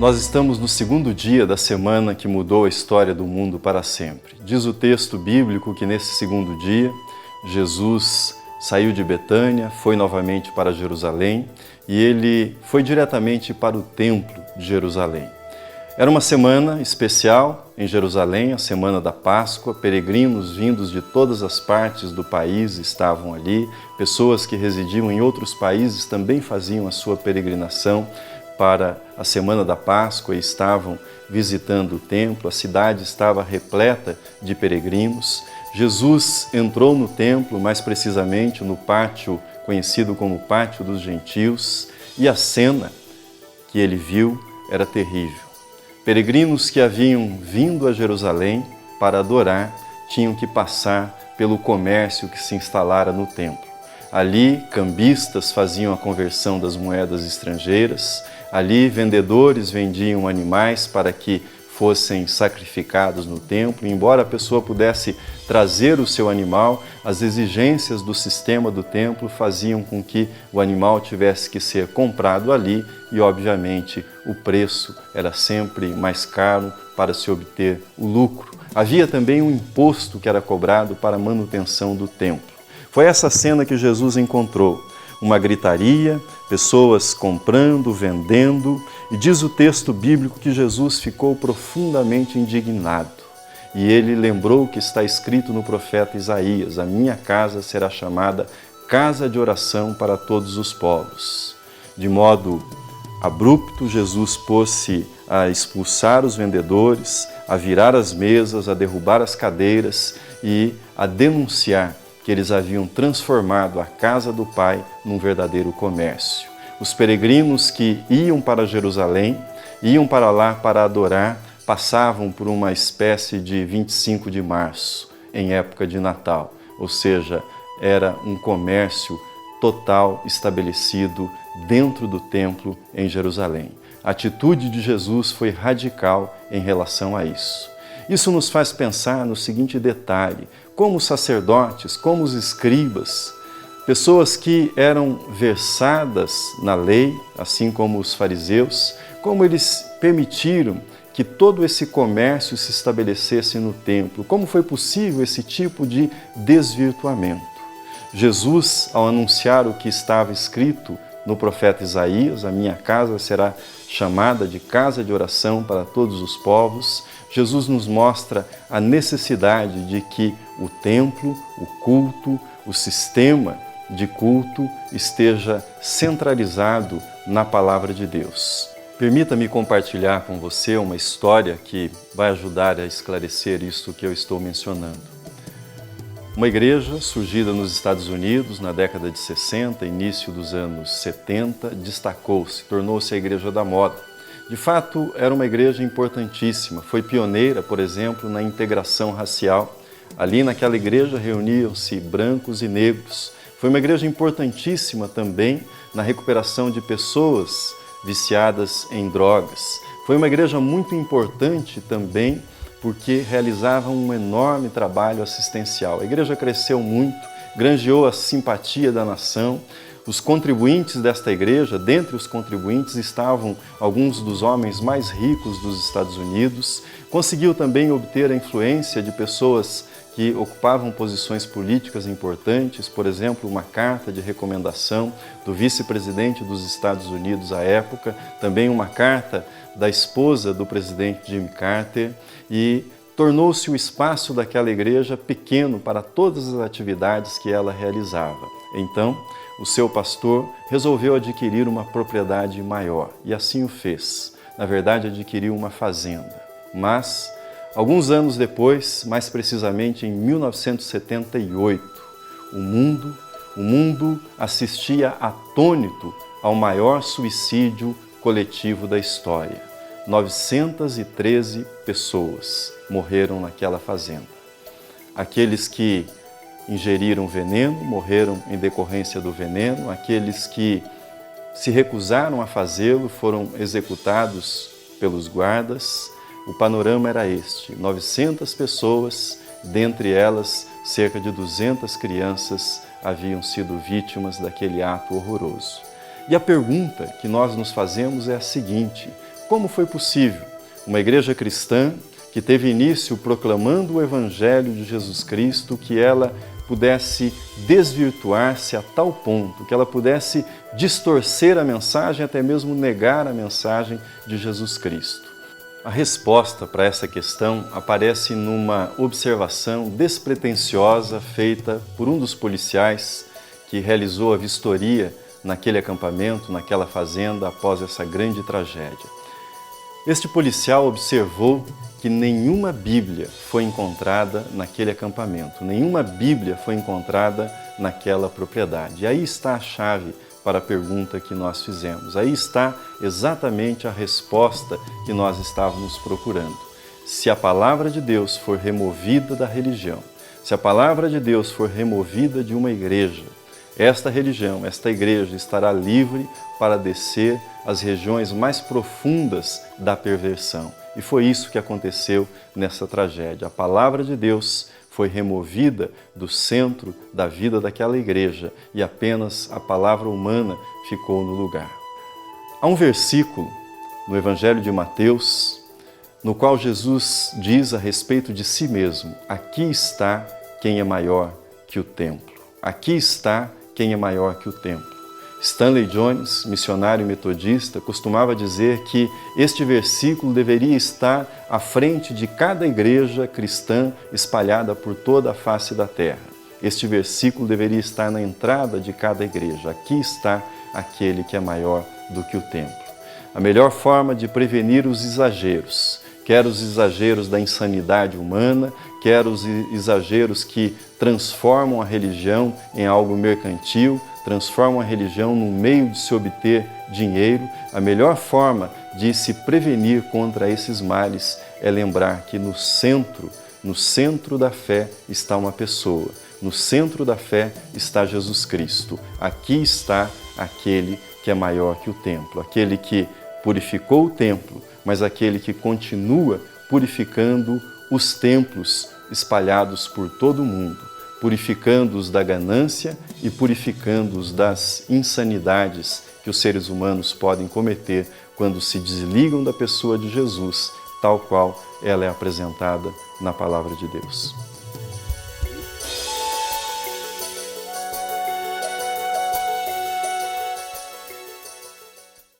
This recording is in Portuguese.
Nós estamos no segundo dia da semana que mudou a história do mundo para sempre. Diz o texto bíblico que nesse segundo dia, Jesus saiu de Betânia, foi novamente para Jerusalém e ele foi diretamente para o templo de Jerusalém. Era uma semana especial em Jerusalém, a semana da Páscoa. Peregrinos vindos de todas as partes do país estavam ali. Pessoas que residiam em outros países também faziam a sua peregrinação para a semana da Páscoa e estavam visitando o templo. A cidade estava repleta de peregrinos. Jesus entrou no templo, mais precisamente no pátio conhecido como Pátio dos Gentios, e a cena que ele viu era terrível. Peregrinos que haviam vindo a Jerusalém para adorar tinham que passar pelo comércio que se instalara no templo. Ali, cambistas faziam a conversão das moedas estrangeiras. Ali, vendedores vendiam animais para que fossem sacrificados no templo. Embora a pessoa pudesse trazer o seu animal, as exigências do sistema do templo faziam com que o animal tivesse que ser comprado ali e, obviamente, o preço era sempre mais caro para se obter o lucro. Havia também um imposto que era cobrado para a manutenção do templo. Foi essa cena que Jesus encontrou. Uma gritaria, pessoas comprando, vendendo, e diz o texto bíblico que Jesus ficou profundamente indignado. E ele lembrou o que está escrito no profeta Isaías: a minha casa será chamada casa de oração para todos os povos. De modo abrupto, Jesus pôs-se a expulsar os vendedores, a virar as mesas, a derrubar as cadeiras e a denunciar que eles haviam transformado a casa do Pai num verdadeiro comércio. Os peregrinos que iam para Jerusalém, iam para lá para adorar, passavam por uma espécie de 25 de março, em época de Natal, ou seja, era um comércio total estabelecido dentro do templo em Jerusalém. A atitude de Jesus foi radical em relação a isso. Isso nos faz pensar no seguinte detalhe: como os sacerdotes, como os escribas, pessoas que eram versadas na lei, assim como os fariseus, como eles permitiram que todo esse comércio se estabelecesse no templo, como foi possível esse tipo de desvirtuamento. Jesus, ao anunciar o que estava escrito no profeta Isaías, a minha casa será chamada de casa de oração para todos os povos, Jesus nos mostra a necessidade de que o templo, o culto, o sistema de culto esteja centralizado na palavra de Deus. Permita-me compartilhar com você uma história que vai ajudar a esclarecer isso que eu estou mencionando. Uma igreja surgida nos Estados Unidos na década de 60, início dos anos 70, destacou-se, tornou-se a igreja da moda. De fato, era uma igreja importantíssima, foi pioneira, por exemplo, na integração racial. Ali naquela igreja reuniam-se brancos e negros. Foi uma igreja importantíssima também na recuperação de pessoas viciadas em drogas. Foi uma igreja muito importante também porque realizava um enorme trabalho assistencial. A igreja cresceu muito, granjeou a simpatia da nação. Os contribuintes desta igreja, dentre os contribuintes estavam alguns dos homens mais ricos dos Estados Unidos. Conseguiu também obter a influência de pessoas que ocupavam posições políticas importantes, por exemplo, uma carta de recomendação do vice-presidente dos Estados Unidos à época, também uma carta da esposa do presidente Jimmy Carter, e tornou-se o espaço daquela igreja pequeno para todas as atividades que ela realizava. Então, o seu pastor resolveu adquirir uma propriedade maior, e assim o fez. Na verdade, adquiriu uma fazenda. Mas, alguns anos depois, mais precisamente em 1978, o mundo assistia atônito ao maior suicídio coletivo da história. 913 pessoas morreram naquela fazenda. Aqueles que ingeriram veneno morreram em decorrência do veneno, aqueles que se recusaram a fazê-lo foram executados pelos guardas. O panorama era este: 900 pessoas, dentre elas cerca de 200 crianças haviam sido vítimas daquele ato horroroso. E a pergunta que nós nos fazemos é a seguinte: Como foi possível uma igreja cristã que teve início proclamando o Evangelho de Jesus Cristo, que ela pudesse desvirtuar-se a tal ponto, que ela pudesse distorcer a mensagem, até mesmo negar a mensagem de Jesus Cristo? A resposta para essa questão aparece numa observação despretensiosa feita por um dos policiais que realizou a vistoria naquele acampamento, naquela fazenda, após essa grande tragédia. Este policial observou que nenhuma Bíblia foi encontrada naquele acampamento, nenhuma Bíblia foi encontrada naquela propriedade. E aí está a chave para a pergunta que nós fizemos. Aí está exatamente a resposta que nós estávamos procurando. Se a palavra de Deus for removida da religião, se a palavra de Deus for removida de uma igreja, esta religião, esta igreja estará livre para descer às regiões mais profundas da perversão. E foi isso que aconteceu nessa tragédia. A palavra de Deus foi removida do centro da vida daquela igreja e apenas a palavra humana ficou no lugar. Há um versículo no Evangelho de Mateus, no qual Jesus diz a respeito de si mesmo: aqui está quem é maior que o templo. Aqui está quem é maior que o templo. Stanley Jones, missionário metodista, costumava dizer que este versículo deveria estar à frente de cada igreja cristã espalhada por toda a face da terra. Este versículo deveria estar na entrada de cada igreja. Aqui está aquele que é maior do que o templo. A melhor forma de prevenir os exageros, quer os exageros da insanidade humana, quer os exageros que transformam a religião em algo mercantil, transformam a religião num meio de se obter dinheiro, a melhor forma de se prevenir contra esses males é lembrar que no centro da fé está uma pessoa, no centro da fé está Jesus Cristo. Aqui está aquele que é maior que o templo, aquele que purificou o templo, mas aquele que continua purificando os templos espalhados por todo o mundo, purificando-os da ganância e purificando-os das insanidades que os seres humanos podem cometer quando se desligam da pessoa de Jesus, tal qual ela é apresentada na Palavra de Deus.